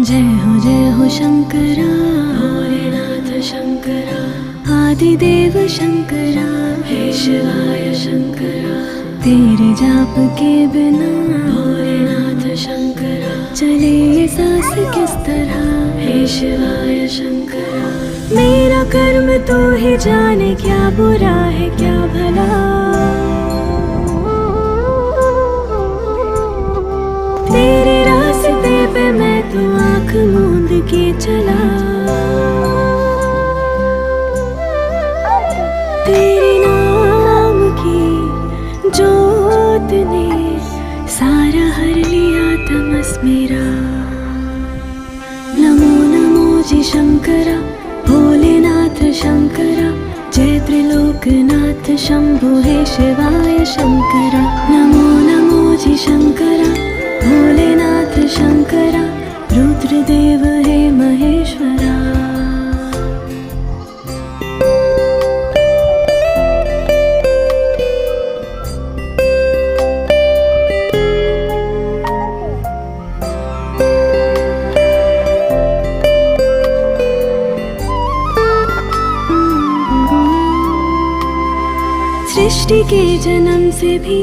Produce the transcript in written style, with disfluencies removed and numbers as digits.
जय हो शंकरा, भोलेनाथ शंकरा, आदिदेव शंकरा, हे शिवाय शंकरा। तेरे जाप के बिना भोलेनाथ शंकरा चले ये सांस किस तरह, हे शिवाय शंकरा। मेरा कर्म तो ही जाने, क्या बुरा है क्या भला। तेरे रास्ते पे मैं तो आँख मूंद के चला। तेरे नाम की जोत ने सारा हर लिया तमस मेरा। नमो नमो जी शंकरा, भोलेनाथ शंकरा, जय त्रिलोकनाथ शंभो हे शिवाय शंकरा। नमो नमो जी शंकरा, भोलेनाथ शंकरा, रुद्रदेव हे महेश्वरा। सृष्टि के जन्म से भी